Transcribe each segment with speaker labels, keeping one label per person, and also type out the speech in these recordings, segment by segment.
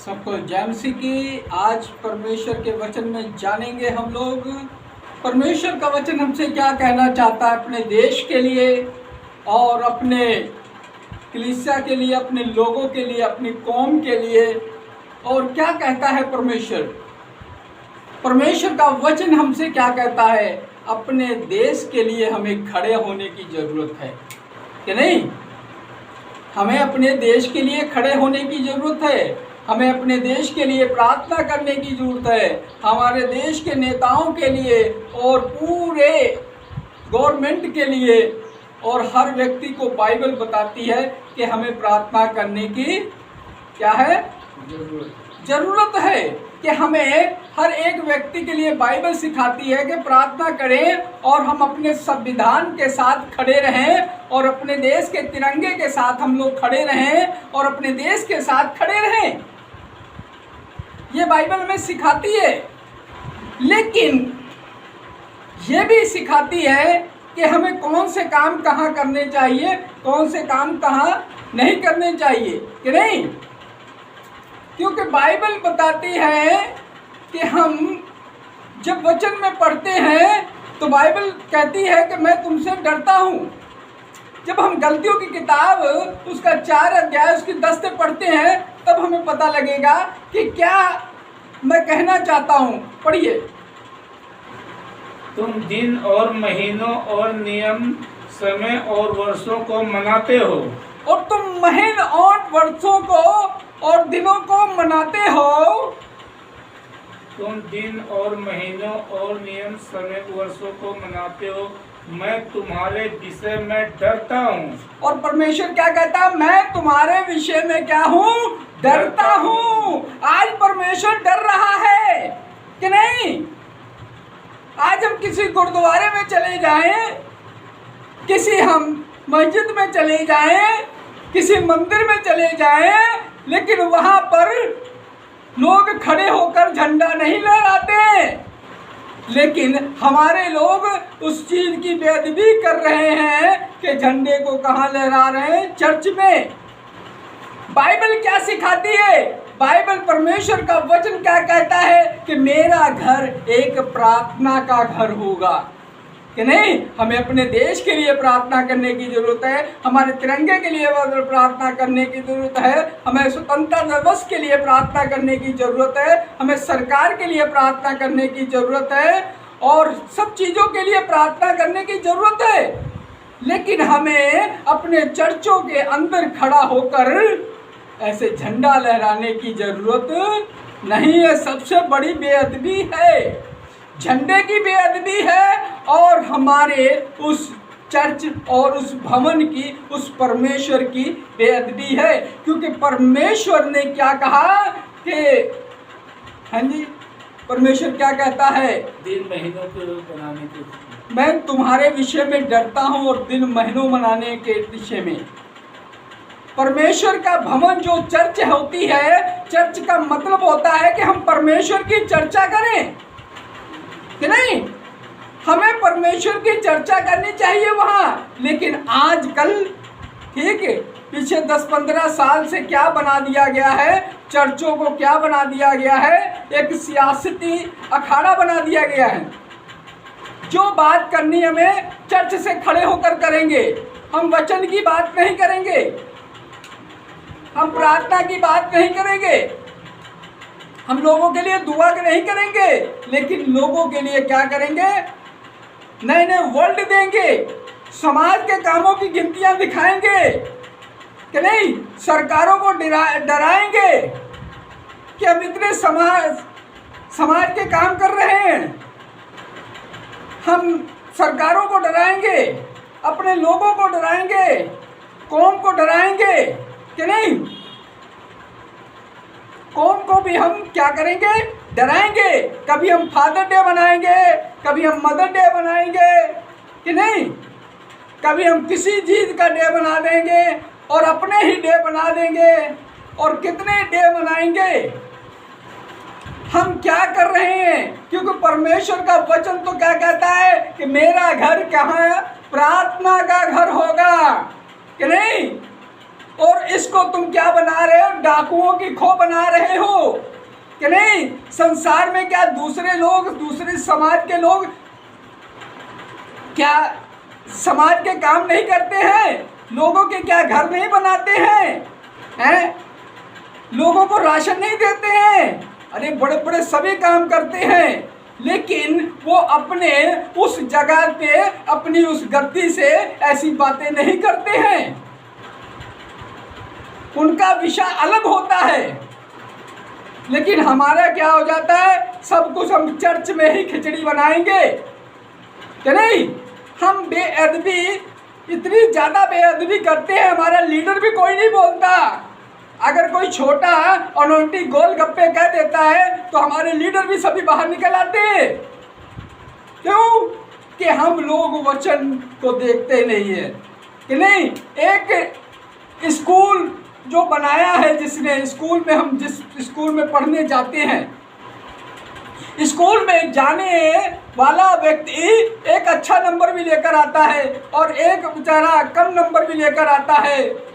Speaker 1: सबको जय मसीह की। आज परमेश्वर के वचन में जानेंगे हम लोग परमेश्वर का वचन हमसे क्या कहना चाहता है अपने देश के लिए और अपने कलीसिया के लिए, अपने लोगों के लिए, अपनी कौम के लिए। और क्या कहता है परमेश्वर का वचन हमसे क्या कहता है। अपने देश के लिए हमें खड़े होने की ज़रूरत है कि नहीं? हमें अपने देश के लिए खड़े होने की ज़रूरत है। हमें अपने देश के लिए प्रार्थना करने की ज़रूरत है, हमारे देश के नेताओं के लिए और पूरे गवर्नमेंट के लिए। और हर व्यक्ति को बाइबल बताती है कि हमें प्रार्थना करने की क्या है, ज़रूरत है। कि हमें हर एक व्यक्ति के लिए बाइबल सिखाती है कि प्रार्थना करें और हम अपने संविधान के साथ खड़े रहें और अपने देश के तिरंगे के साथ हम लोग खड़े रहें और अपने देश के साथ खड़े रहें। ये बाइबल में सिखाती है, लेकिन ये भी सिखाती है कि हमें कौन से काम कहाँ करने चाहिए, कौन से काम कहाँ नहीं करने चाहिए कि नहीं। क्योंकि बाइबल बताती है कि हम जब वचन में पढ़ते हैं तो बाइबल कहती है कि मैं तुमसे डरता हूँ। जब हम गलतियों की किताब उसका 4 अध्याय उसकी 10 से पढ़ते हैं तब हमें पता लगेगा कि क्या मैं कहना चाहता हूँ। पढ़िए।
Speaker 2: तुम दिन और महीनों और नियम, समय और वर्षों को मनाते हो।
Speaker 1: और तुम महीन और वर्षों को और दिनों को मनाते हो।
Speaker 2: तुम दिन और महीनों और नियम, समय, वर्षों को मनाते हो। मैं तुम्हारे विषय में डरता हूँ।
Speaker 1: और परमेश्वर क्या कहता है? मैं तुम्हारे विषय में क्या हूँ? डरता हूँ। आज परमेश्वर डर रहा है कि नहीं? आज हम किसी गुरुद्वारे में चले जाएं, किसी हम मस्जिद में चले जाएं, किसी मंदिर में चले जाएं, लेकिन वहां पर लोग खड़े होकर झंडा नहीं लहराते। लेकिन हमारे लोग उस चीज की बेअदबी कर रहे हैं कि झंडे को कहाँ लहरा रहे हैं? चर्च में। बाइबल क्या सिखाती है? बाइबल परमेश्वर का वचन क्या कहता है कि मेरा घर एक प्रार्थना का घर होगा कि नहीं। हमें अपने देश के लिए प्रार्थना करने की ज़रूरत है, हमारे तिरंगे के लिए प्रार्थना करने की ज़रूरत है, हमें स्वतंत्रता दिवस के लिए प्रार्थना करने की ज़रूरत है, हमें सरकार के लिए प्रार्थना करने की ज़रूरत है और सब चीज़ों के लिए प्रार्थना करने की ज़रूरत है। लेकिन हमें अपने चर्चों के अंदर खड़ा होकर ऐसे झंडा लहराने की ज़रूरत नहीं है। सबसे बड़ी बेअदबी है, झंडे की बेअदबी है और हमारे उस चर्च और उस भवन की, उस परमेश्वर की बेअदबी है। क्योंकि परमेश्वर ने क्या कहा कि हाँ जी, परमेश्वर क्या कहता है?
Speaker 2: दिन महीनों के बनाने के
Speaker 1: मैं तुम्हारे विषय में डरता हूँ और दिन महीनों मनाने के विषय में। परमेश्वर का भवन जो चर्च होती है, चर्च का मतलब होता है कि हम परमेश्वर की चर्चा करें कि नहीं। हमें परमेश्वर की चर्चा करनी चाहिए वहाँ। लेकिन आजकल ठीक है, पीछे 10-15 साल से क्या बना दिया गया है? चर्चों को क्या बना दिया गया है? एक सियासती अखाड़ा बना दिया गया है। जो बात करनी हमें चर्च से खड़े होकर करेंगे, हम वचन की बात नहीं करेंगे, हम प्रार्थना की बात नहीं करेंगे, हम लोगों के लिए दुआ नहीं करेंगे, लेकिन लोगों के लिए क्या करेंगे? नए नए वर्ड देंगे, समाज के कामों की गिनतियां दिखाएंगे कि नहीं। सरकारों को डराएंगे कि हम इतने समाज के काम कर रहे हैं। हम सरकारों को डराएंगे, अपने लोगों को डराएंगे, कौम को डराएंगे कि नहीं। कौम को भी हम क्या करेंगे? डराएंगे। कभी हम फादर डे बनाएंगे, कभी हम मदर डे बनाएंगे कि नहीं। कभी हम किसी चीज़ का डे बना देंगे और अपने ही डे बना देंगे और कितने डे मनाएंगे। हम क्या कर रहे हैं? क्योंकि परमेश्वर का वचन तो क्या कहता है कि मेरा घर कहाँ है? प्रार्थना का घर होगा कि नहीं। और इसको तुम क्या बना रहे हो, डाकुओं की खो बना रहे हो कि नहीं। संसार में क्या दूसरे लोग, दूसरे समाज के लोग क्या समाज के काम नहीं करते हैं? लोगों के क्या घर नहीं बनाते हैं? लोगों को राशन नहीं देते हैं? अरे बड़े बड़े सभी काम करते हैं, लेकिन वो अपने उस जगह पे अपनी उस गद्दी से ऐसी बातें नहीं करते हैं। उनका विषय अलग होता है। लेकिन हमारा क्या हो जाता है, सब कुछ हम चर्च में ही खिचड़ी बनाएंगे कि नहीं। हम बेअदबी, इतनी ज़्यादा बेअदबी करते हैं, हमारा लीडर भी कोई नहीं बोलता। अगर कोई छोटा अनोटी गोल गप्पे कह देता है तो हमारे लीडर भी सभी बाहर निकल आते हैं। क्यों? कि हम लोग वचन को देखते नहीं है कि नहीं। एक स्कूल जो बनाया है जिसने, स्कूल में हम जिस स्कूल में पढ़ने जाते हैं, स्कूल में जाने वाला व्यक्ति एक अच्छा नंबर भी लेकर आता है और एक बेचारा कम नंबर भी लेकर आता है।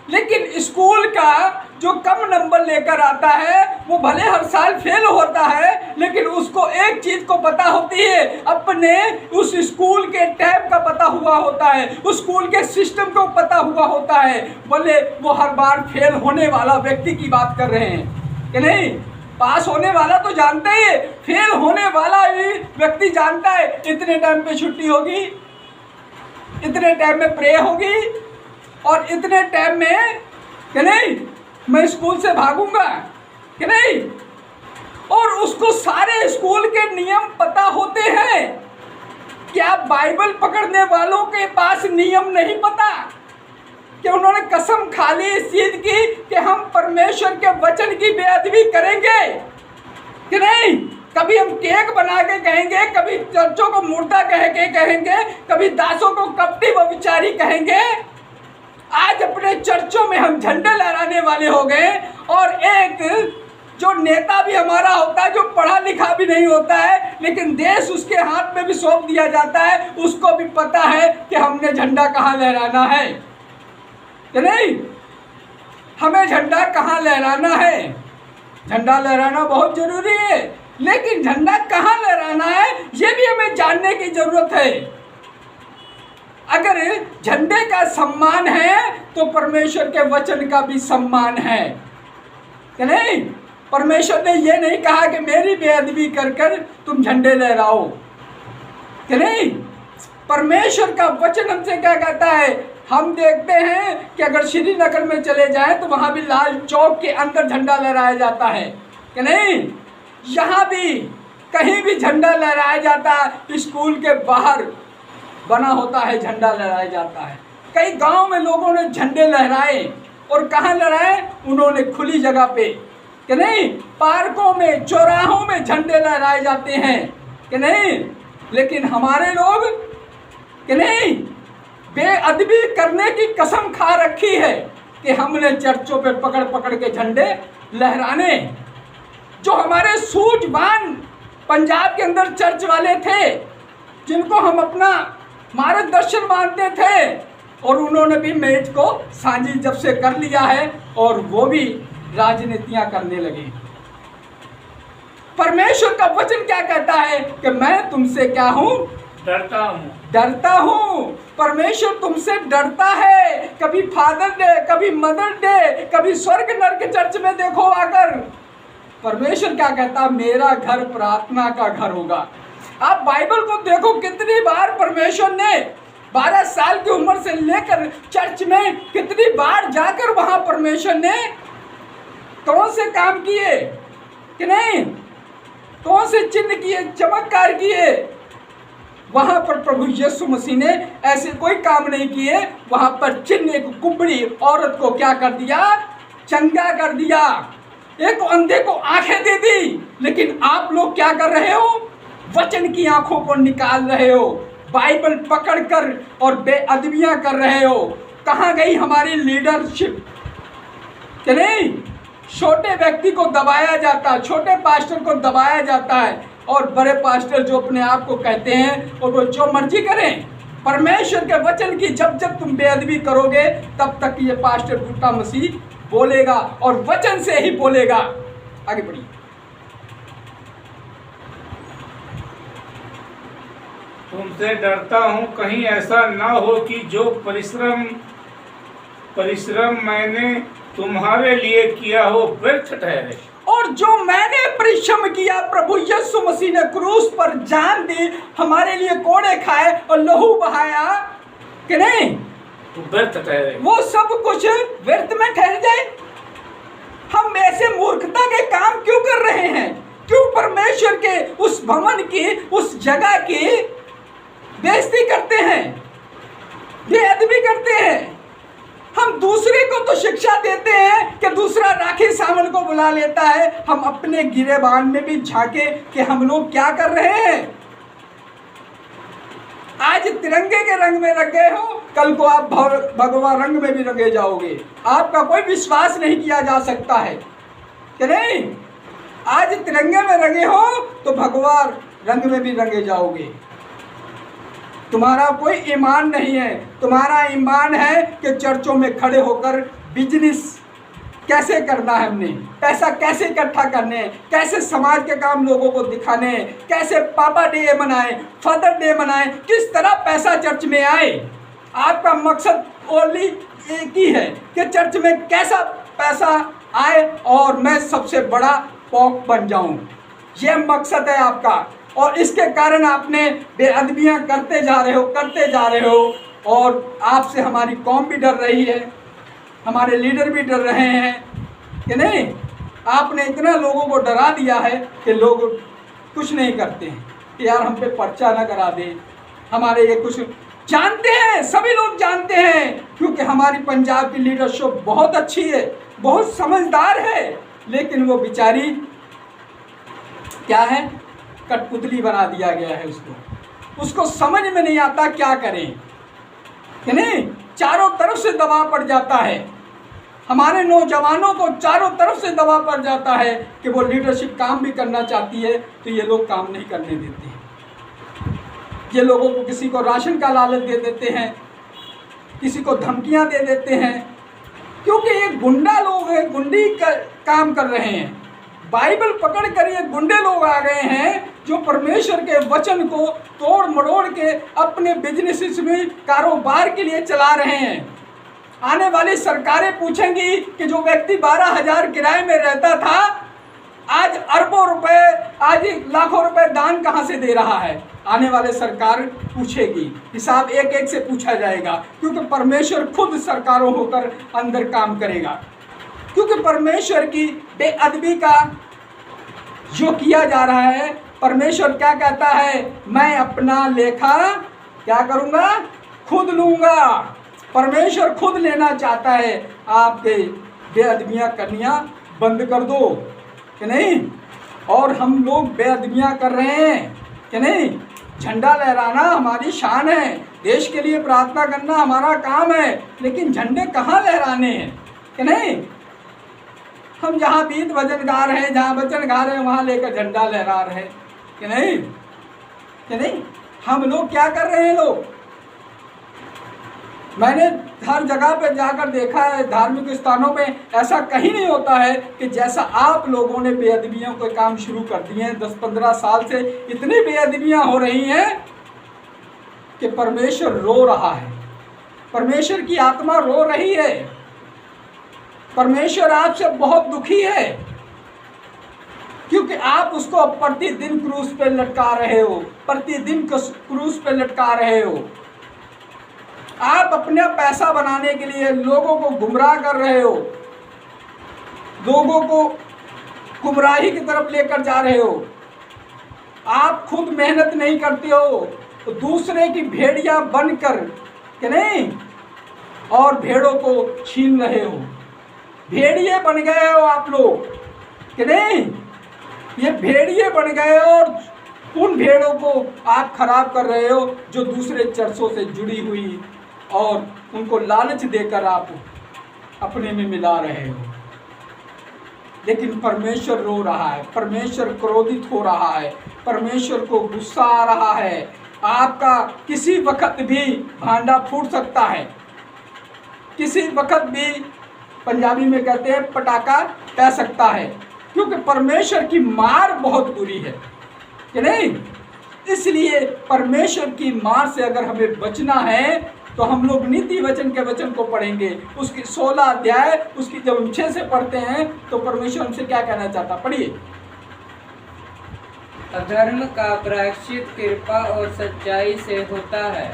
Speaker 1: लेकिन स्कूल का जो कम नंबर लेकर आता है वो भले हर साल फेल होता है, लेकिन उसको एक चीज़ को पता होती है, अपने उस स्कूल के टाइम का पता हुआ होता है, उस स्कूल के सिस्टम को पता हुआ होता है। भले वो हर बार फेल होने वाला व्यक्ति की बात कर रहे हैं कि नहीं। पास होने वाला तो जानते ही, फेल होने वाला भी व्यक्ति जानता है इतने टाइम पे छुट्टी होगी, इतने टाइम में प्रे होगी और इतने टाइम में कि नहीं मैं स्कूल से भागूंगा कि नहीं। और उसको सारे स्कूल के नियम पता होते हैं। क्या बाइबल पकड़ने वालों के पास नियम नहीं पता? कि उन्होंने कसम खा ली इस चीज की कि हम परमेश्वर के वचन की बेअदबी करेंगे कि नहीं। कभी हम केक बना के कहेंगे, कभी चर्चों को मुर्दा कह के कहेंगे, कभी दासों को कपटी व्यभिचारी कहेंगे। आज अपने चर्चों में हम झंडे लहराने वाले हो गए और एक जो नेता भी हमारा होता है, जो पढ़ा लिखा भी नहीं होता है, लेकिन देश उसके हाथ में भी सौंप दिया जाता है, उसको भी पता है कि हमने झंडा कहाँ लहराना है कि नहीं। हमें झंडा कहाँ लहराना है। झंडा लहराना बहुत जरूरी है, लेकिन झंडा कहाँ लहराना है ये भी हमें जानने की जरूरत है। अगर झंडे का सम्मान है तो परमेश्वर के वचन का भी सम्मान है कि नहीं। परमेश्वर ने ये नहीं कहा कि मेरी बेअदबी कर कर तुम झंडे लहराओ कि नहीं। परमेश्वर का वचन हमसे क्या कहता है। हम देखते हैं कि अगर श्रीनगर में चले जाएं तो वहाँ भी लाल चौक के अंदर झंडा लहराया जाता है कि नहीं। यहाँ भी कहीं भी झंडा लहराया जाता है, स्कूल के बाहर बना होता है झंडा लहराया जाता है। कई गांव में लोगों ने झंडे लहराए, और कहाँ लहराए, उन्होंने खुली जगह पे कि नहीं। पार्कों में, चौराहों में झंडे लहराए जाते हैं कि नहीं। लेकिन हमारे लोग कि नहीं बेअदबी करने की कसम खा रखी है कि हमने चर्चों पे पकड़ पकड़ के झंडे लहराने। जो हमारे सूझवान पंजाब के अंदर चर्च वाले थे, जिनको हम अपना मार्गदर्शन मानते थे, और उन्होंने भी मैच को साझी जब से कर लिया है और वो भी राजनीतियां करने लगे। परमेश्वर का वचन क्या कहता है कि मैं तुमसे क्या हूं,
Speaker 2: डरता हूं।
Speaker 1: डरता हूं। परमेश्वर तुमसे डरता है। कभी फादर डे, कभी मदर डे, कभी स्वर्ग नरक चर्च में देखो आकर, परमेश्वर क्या कहता, मेरा घर प्रार्थना का घर होगा। आप बाइबल को देखो, कितनी बार परमेश्वर ने 12 साल की उम्र से लेकर चर्च में कितनी बार जाकर वहां परमेश्वर ने कौन से काम किए कि नहीं, कौन से चिन्ह किए, चमत्कार किए। वहां पर प्रभु यीशु मसीह ने ऐसे कोई काम नहीं किए। वहां पर चिन्ह, एक कुबड़ी औरत को क्या कर दिया, चंगा कर दिया, एक अंधे को आंखें दे दी। लेकिन आप लोग क्या कर रहे हो, वचन की आंखों को निकाल रहे हो, बाइबल पकड़कर और बेअदबियां कर रहे हो। कहाँ गई हमारी लीडरशिप कि नहीं। छोटे व्यक्ति को दबाया जाता है, छोटे पास्टर को दबाया जाता है, और बड़े पास्टर जो अपने आप को कहते हैं और वो जो मर्जी करें। परमेश्वर के वचन की जब जब तुम बेअदबी करोगे तब तक ये पास्टर बूटा मसीह बोलेगा और वचन से ही बोलेगा। आगे बढ़िए।
Speaker 2: तुमसे डरता हूं कहीं ऐसा ना हो कि जो परिश्रम मैंने तुम्हारे लिए किया हो व्यर्थ ठहरे। और
Speaker 1: जो मैंने परिश्रम किया, प्रभु यीशु मसीह ने क्रूस पर जान दी, हमारे लिए कोड़े खाए और लहू बहाया कि नहीं,
Speaker 2: तो व्यर्थ ठहरे,
Speaker 1: वो सब कुछ व्यर्थ में ठहर जाए। हम ऐसे मूर्खता के काम क्यों कर रहे हैं? क्यों परमेश्वर के उस भवन की, उस जगह की बेइज्जती करते हैं, बेअदबी करते हैं? हम दूसरे को तो शिक्षा देते हैं कि दूसरा राखी सावन को बुला लेता है, हम अपने गिरेबान में भी झांके कि हम लोग क्या कर रहे हैं। आज तिरंगे के रंग में रंगे हो, कल को आप भगवा रंग में भी रंगे जाओगे। आपका कोई विश्वास नहीं किया जा सकता है कि नहीं। आज तिरंगे में रंगे हो तो भगवा रंग में भी रंगे जाओगे। तुम्हारा कोई ईमान नहीं है। तुम्हारा ईमान है कि चर्चों में खड़े होकर बिजनेस कैसे करना है, हमने पैसा कैसे इकट्ठा करने, कैसे समाज के काम लोगों को दिखाने, कैसे पापा डे मनाए, फादर डे मनाए, किस तरह पैसा चर्च में आए। आपका मकसद ओनली एक ही है कि चर्च में कैसा पैसा आए और मैं सबसे बड़ा पॉप बन जाऊं। यह मकसद है आपका, और इसके कारण आपने बेअदबियां करते जा रहे हो और आपसे हमारी कौम भी डर रही है, हमारे लीडर भी डर रहे हैं कि नहीं। आपने इतना लोगों को डरा दिया है कि लोग कुछ नहीं करते हैं कि यार हम पे पर्चा ना करा दे, हमारे ये कुछ जानते हैं, सभी लोग जानते हैं, क्योंकि हमारी पंजाब की लीडरशिप बहुत अच्छी है, बहुत समझदार है, लेकिन वो बेचारी क्या है, कठपुतली बना दिया गया है उसको समझ में नहीं आता क्या करें कि नहीं। चारों तरफ से दबाव पड़ जाता है, हमारे नौजवानों को चारों तरफ से दबाव पड़ जाता है कि वो लीडरशिप काम भी करना चाहती है तो ये लोग काम नहीं करने देते हैं। ये लोगों को किसी को राशन का लालच दे देते हैं, किसी को धमकियां दे देते हैं, क्योंकि ये गुंडा लोग हैं, गुंडी का काम कर रहे हैं। बाइबल पकड़ कर ये गुंडे लोग आ गए हैं जो परमेश्वर के वचन को तोड़ मरोड़ के अपने बिजनेस में कारोबार के लिए चला रहे हैं। आने वाली सरकारें पूछेंगी कि जो व्यक्ति 12,000 किराए में रहता था आज अरबों रुपए, आज लाखों रुपए दान कहां से दे रहा है। आने वाले सरकार पूछेगी, हिसाब एक एक से पूछा जाएगा, क्योंकि परमेश्वर खुद सरकारों होकर अंदर काम करेगा। क्योंकि परमेश्वर की बेअदबी का जो किया जा रहा है, परमेश्वर क्या कहता है, मैं अपना लेखा क्या करूंगा, खुद लूंगा। परमेश्वर खुद लेना चाहता है। आपके बेअदबियां करनियां बंद कर दो कि नहीं। और हम लोग बेअदबियां कर रहे हैं कि नहीं। झंडा लहराना हमारी शान है, देश के लिए प्रार्थना करना हमारा काम है, लेकिन झंडे कहाँ लहराने हैं कि नहीं। हम जहाँ गीत भजन गा रहे हैं, जहाँ वचन गा रहे हैं, वहाँ लेकर झंडा लहरा रहे हैं कि नहीं। हम लोग क्या कर रहे हैं लोग। मैंने हर जगह पे जाकर देखा है, धार्मिक स्थानों में ऐसा कहीं नहीं होता है कि जैसा आप लोगों ने बेअदबियों के काम शुरू कर दिए हैं। 10-15 साल से इतनी बेअदबियां हो रही हैं कि परमेश्वर रो रहा है, परमेश्वर की आत्मा रो रही है। परमेश्वर आपसे बहुत दुखी है, क्योंकि आप उसको प्रतिदिन क्रूस पे लटका रहे हो, प्रतिदिन क्रूस पे लटका रहे हो। आप अपना पैसा बनाने के लिए लोगों को गुमराह कर रहे हो, लोगों को गुमराही की तरफ लेकर जा रहे हो। आप खुद मेहनत नहीं करते हो तो दूसरे की भेड़िया बनकर कि नहीं, और भेड़ों को छीन रहे हो। भेड़िए बन गए हो आप लोग कि नहीं। ये भेड़िए बन गए हो और उन भेड़ों को आप खराब कर रहे हो जो दूसरे चर्चों से जुड़ी हुई, और उनको लालच देकर आप अपने में मिला रहे हो। लेकिन परमेश्वर रो रहा है, परमेश्वर क्रोधित हो रहा है, परमेश्वर को गुस्सा आ रहा है आपका किसी वक्त भी भांडा फूट सकता है, किसी वक्त भी पंजाबी में कहते हैं पटाखा पै सकता है, क्योंकि परमेश्वर की मार बहुत बुरी है कि नहीं। इसलिए परमेश्वर की मार से अगर हमें बचना है तो हम लोग नीति वचन के वचन को पढ़ेंगे। उसकी 16 अध्याय उसकी जब हम 6 से पढ़ते हैं तो परमेश्वर हमसे क्या कहना चाहता, पढ़िए।
Speaker 3: अधर्म का प्रायश्चित कृपा और सच्चाई से होता है।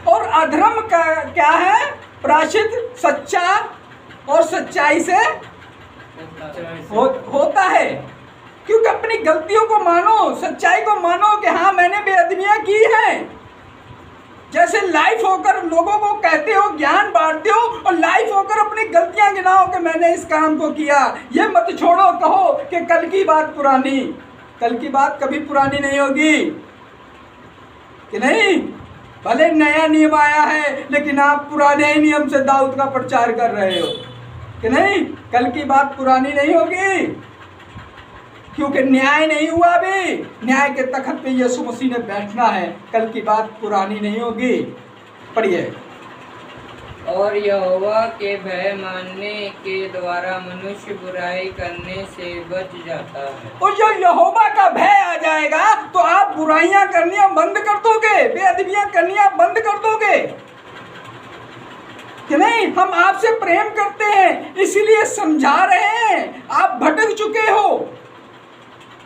Speaker 1: और अधर्म का क्या है? प्रायश्चित सच्चा और सच्चाई से होता है। क्योंकि अपनी गलतियों को मानो, सच्चाई को मानो कि हाँ मैंने बेअदबियां की हैं। जैसे लाइफ होकर लोगों को कहते हो, ज्ञान बांटते हो, और लाइफ होकर अपनी गलतियां गिनाओ कि मैंने इस काम को किया। ये मत छोड़ो कहो कि कल की बात पुरानी। कल की बात कभी पुरानी नहीं होगी कि नहीं। भले नया नियम आया है लेकिन आप पुराने ही नियम से दाऊद का प्रचार कर रहे हो कि नहीं। कल की बात पुरानी नहीं होगी, क्योंकि न्याय नहीं हुआ। अभी न्याय के तख्त पे यीशु मसीह ने बैठना है। कल की बात पुरानी नहीं होगी। पढ़िए।
Speaker 3: और यहोवा के भय मानने के द्वारा मनुष्य बुराई करने से बच जाता है।
Speaker 1: और जो यहोवा का भय आ जाएगा तो आप बुराइयां करनियां बंद कर दोगे, बेअदबियां करनियां बंद कर दोगे कि नहीं। हम आपसे प्रेम करते हैं इसीलिए समझा रहे हैं। आप भटक चुके हो,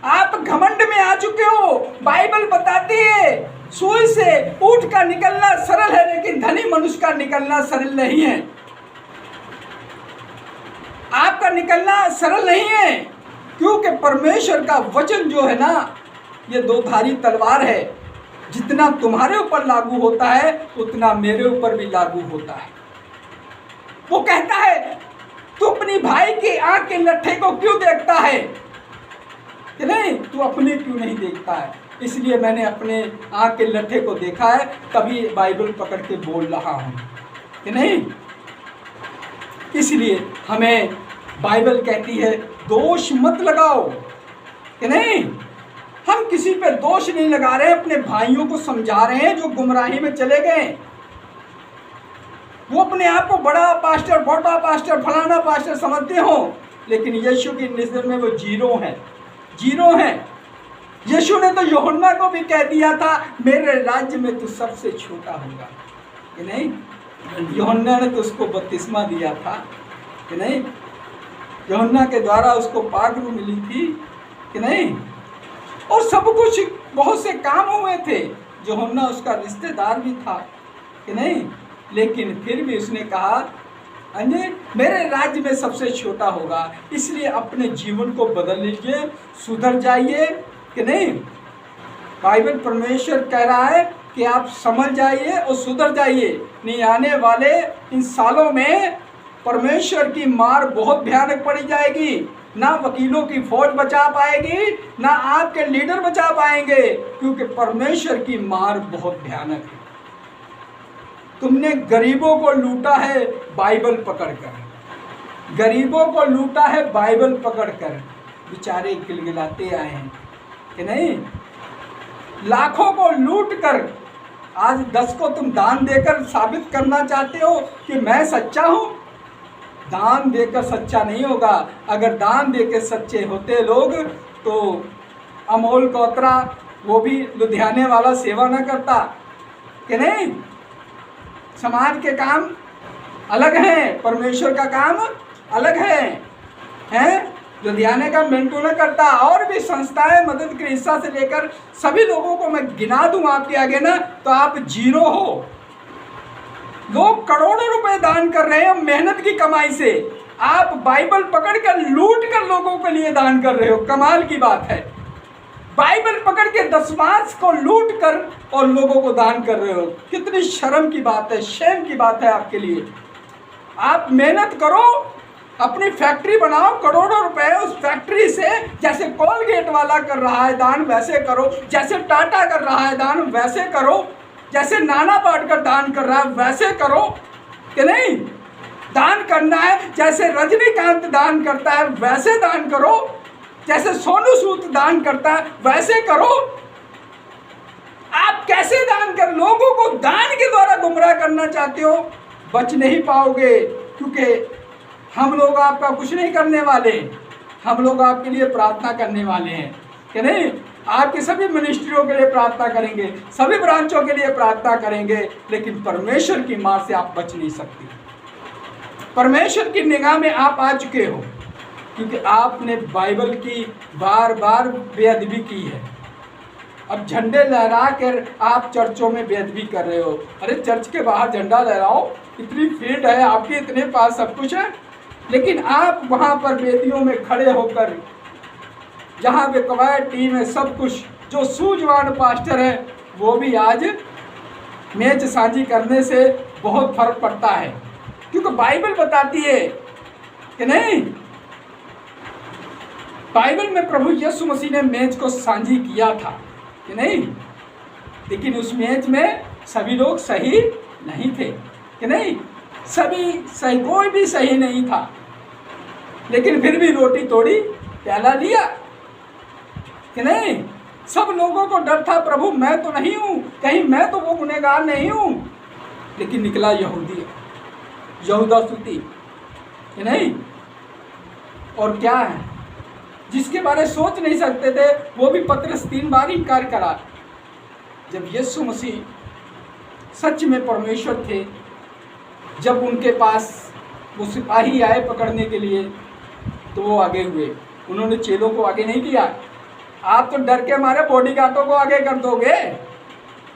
Speaker 1: आप घमंड में आ चुके हो। बाइबल बताती है सुई से ऊँट का निकलना सरल है लेकिन धनी मनुष्य का निकलना सरल नहीं है। आपका निकलना सरल नहीं है, क्योंकि परमेश्वर का वचन जो है ना, ये दो धारी तलवार है। जितना तुम्हारे ऊपर लागू होता है उतना मेरे ऊपर भी लागू होता है। वो कहता है तू अपनी भाई की आंख के लट्ठे को क्यों देखता है कि नहीं, तू अपने क्यों नहीं देखता है। इसलिए मैंने अपने आंख के लट्ठे को देखा है, तभी बाइबल पकड़ के बोल रहा हूँ कि नहीं। इसलिए हमें बाइबल कहती है दोष मत लगाओ कि नहीं। हम किसी पे दोष नहीं लगा रहे, अपने भाइयों को समझा रहे हैं जो गुमराही में चले गए। वो अपने आप को बड़ा पास्टर, छोटा पास्टर, फलाना पास्टर समझते हो, लेकिन यीशु की नज़र में वो जीरो हैं, जीरो हैं। यीशु ने तो यूहन्ना को भी कह दिया था मेरे राज्य में तू सबसे छोटा होगा कि नहीं। यूहन्ना ने तो उसको बपतिस्मा दिया था कि नहीं। यूहन्ना के द्वारा उसको पाक रूह मिली थी कि नहीं। और सब कुछ बहुत से काम हुए थे। यूहन्ना उसका रिश्तेदार भी था कि नहीं, लेकिन फिर भी उसने कहा अंजय मेरे राज्य में सबसे छोटा होगा। इसलिए अपने जीवन को बदल लीजिए, सुधर जाइए कि नहीं। बाइबल परमेश्वर कह रहा है कि आप समझ जाइए और सुधर जाइए। नहीं आने वाले इन सालों में परमेश्वर की मार बहुत भयानक पड़ी जाएगी। ना वकीलों की फौज बचा पाएगी, ना आपके लीडर बचा पाएंगे, क्योंकि परमेश्वर की मार बहुत भयानक है। तुमने गरीबों को लूटा है बाइबल पकड़कर, गरीबों को लूटा है बाइबल पकड़कर। बेचारे गिलगिलाते आए हैं कि नहीं। लाखों को लूट कर आज 10 को तुम दान देकर साबित करना चाहते हो कि मैं सच्चा हूँ। दान देकर सच्चा नहीं होगा। अगर दान देकर सच्चे होते लोग तो अमोल कोतरा वो भी लुधियाने वाला सेवा न करता कि नहीं। समाज के काम अलग हैं, परमेश्वर का काम अलग है, हैं। लुधियाने का मिंटू न करता। और भी संस्थाएं मदद के हिस्सा से लेकर सभी लोगों को मैं गिना दूं आपके आगे ना, तो आप जीरो हो। लोग करोड़ों रुपए दान कर रहे हैं मेहनत की कमाई से। आप बाइबल पकड़कर लूट कर लोगों के लिए दान कर रहे हो। कमाल की बात है। बाइबल पकड़ के दशमांश को लूट कर और लोगों को दान कर रहे हो। कितनी शर्म की बात है, शेम की बात है आपके लिए। आप मेहनत करो, अपनी फैक्ट्री बनाओ, करोड़ों रुपए उस फैक्ट्री से, जैसे कोलगेट वाला कर रहा है दान वैसे करो, जैसे टाटा कर रहा है दान वैसे करो, जैसे नाना पाटेकर दान कर रहा है वैसे करो कि नहीं। दान करना है जैसे रजनीकांत दान करता है वैसे दान करो, जैसे सोनू सूद दान करता है वैसे करो। आप कैसे दान कर, लोगों को दान के द्वारा गुमराह करना चाहते हो, बच नहीं पाओगे। क्योंकि हम लोग आपका कुछ नहीं करने वाले, हम लोग आपके लिए प्रार्थना करने वाले हैं कि नहीं। आपके सभी मिनिस्ट्रियों के लिए प्रार्थना करेंगे, सभी ब्रांचों के लिए प्रार्थना करेंगे, लेकिन परमेश्वर की मार से आप बच नहीं सकते। परमेश्वर की निगाह में आप आ चुके हो, क्योंकि आपने बाइबल की बार बार बेअदबी की है। अब झंडे लहरा कर आप चर्चों में बेअदबी कर रहे हो। अरे चर्च के बाहर झंडा लहराओ, इतनी फील्ड है आपके, इतने पास सब कुछ है, लेकिन आप वहाँ पर वेदियों में खड़े होकर, जहाँ पे कवायद टीम है, सब कुछ, जो सूझवान पास्टर है वो भी आज मैच साझी करने से बहुत फर्क पड़ता है। क्योंकि बाइबल बताती है कि नहीं, बाइबल में प्रभु यीशु मसीह ने मैच को साझी किया था कि नहीं, लेकिन उस मैच में सभी लोग सही नहीं थे कि नहीं, सभी सही, कोई भी सही नहीं था, लेकिन फिर भी रोटी तोड़ी प्याला लिया कि नहीं। सब लोगों को डर था, प्रभु मैं तो नहीं हूँ, कहीं मैं तो वो गुनहगार नहीं हूँ, लेकिन निकला यहूदा स्तुति कि नहीं। और क्या है, जिसके बारे में सोच नहीं सकते थे, वो भी पतरस 3 बार इनकार करा। जब यीशु मसीह सच में परमेश्वर थे, जब उनके पास वो सिपाही आए पकड़ने के लिए, तो वो आगे हुए, उन्होंने चेलों को आगे नहीं किया। आप तो डर के मारे बॉडीगार्डों को आगे कर दोगे,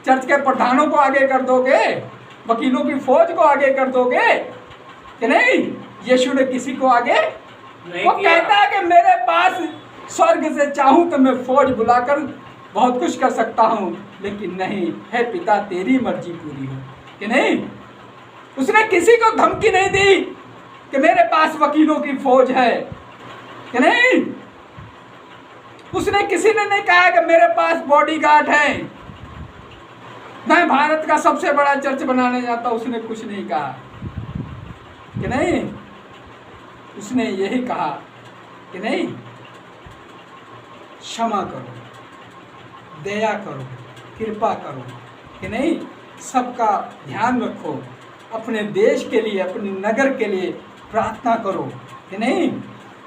Speaker 1: चर्च के प्रधानों को आगे कर दोगे, वकीलों की फौज को आगे कर दोगे कि नहीं। यीशु ने किसी को आगे नहीं, वो कहता है कि मेरे पास स्वर्ग से चाहूं तो मैं फौज बुलाकर बहुत कुछ कर सकता हूं, लेकिन नहीं है पिता तेरी मर्जी पूरी हो कि नहीं। उसने किसी को धमकी नहीं दी कि मेरे पास वकीलों की फौज है कि नहीं। उसने किसी ने नहीं कहा कि मेरे पास बॉडीगार्ड है, मैं भारत का सबसे बड़ा चर्च बनाने जाता, उसने कुछ नहीं कहा कि नहीं। उसने यही कहा कि नहीं, क्षमा करो, दया करो, कृपा करो कि नहीं, सबका ध्यान रखो, अपने देश के लिए, अपने नगर के लिए प्रार्थना करो कि नहीं।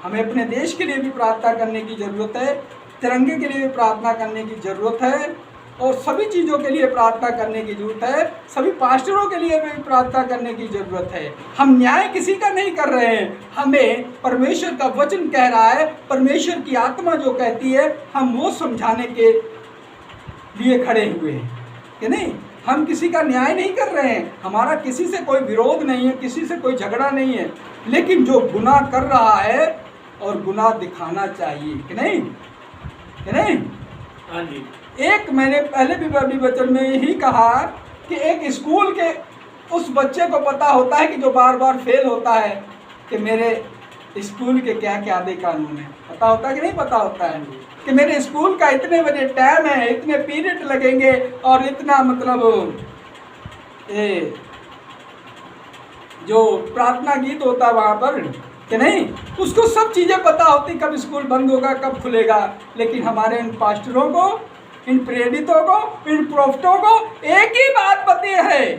Speaker 1: हमें अपने देश के लिए भी प्रार्थना करने की ज़रूरत है, तिरंगे के लिए भी प्रार्थना करने की ज़रूरत है, और सभी चीज़ों के लिए प्रार्थना करने की ज़रूरत है, सभी पास्टरों के लिए भी प्रार्थना करने की ज़रूरत है। हम न्याय किसी का नहीं कर रहे हैं, हमें परमेश्वर का वचन कह रहा है, परमेश्वर की आत्मा जो कहती है, हम वो समझाने के लिए खड़े हुए हैं कि नहीं। हम किसी का न्याय नहीं कर रहे हैं, हमारा किसी से कोई विरोध नहीं है, किसी से कोई झगड़ा नहीं है, लेकिन जो गुनाह कर रहा है और गुनाह दिखाना चाहिए कि नहीं, कि नहीं।
Speaker 2: हाँ जी।
Speaker 1: एक मैंने पहले भी बड़ी वचन में यही कहा कि एक स्कूल के उस बच्चे को पता होता है कि जो बार बार फेल होता है कि मेरे स्कूल के क्या क्या आदि कानून है, पता होता है कि नहीं पता होता है कि मेरे स्कूल का इतने बजे टाइम है, इतने पीरियड लगेंगे और इतना मतलब जो प्रार्थना गीत होता है वहाँ पर कि नहीं, उसको सब चीज़ें पता होती, कब स्कूल बंद होगा, कब खुलेगा। लेकिन हमारे इन पास्टरों को, इन प्रेरितों को, इन प्रोफेटों को एक ही बात पता है,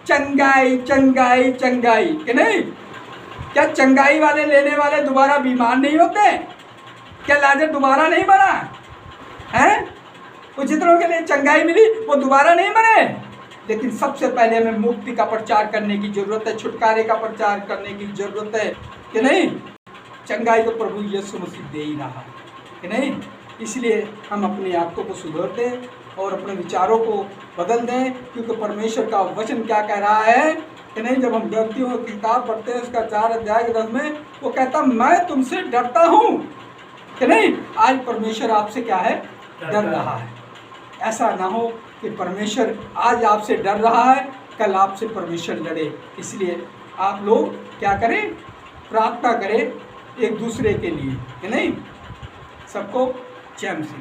Speaker 1: चंगाई चंगाई चंगाई कि नहीं। क्या चंगाई वाले लेने वाले दोबारा बीमार नहीं होते? क्या लाजर दोबारा नहीं बना है? कुछ जितनों के लिए चंगाई मिली वो दोबारा नहीं बने। लेकिन सबसे पहले हमें मुक्ति का प्रचार करने की जरूरत है, छुटकारे का प्रचार करने की जरूरत है कि नहीं। चंगाई तो प्रभु यीशु मसीह दे ही रहा है कि नहीं। इसलिए हम अपने आप को सुधार दें और अपने विचारों को बदल दें, क्योंकि परमेश्वर का वचन क्या कह रहा है कि नहीं। जब हम गलतियों की किताब पढ़ते हैं उसका 4 अध्याय 10 में वो कहता मैं तुमसे डरता हूँ कि नहीं। आज परमेश्वर आपसे क्या है, डर रहा है। ऐसा ना हो कि परमेश्वर आज आपसे डर रहा है, कल आपसे परमेश्वर लड़े। इसलिए आप लोग क्या करें, प्रार्थना करें एक दूसरे के लिए कि नहीं। सबको जय मसीह।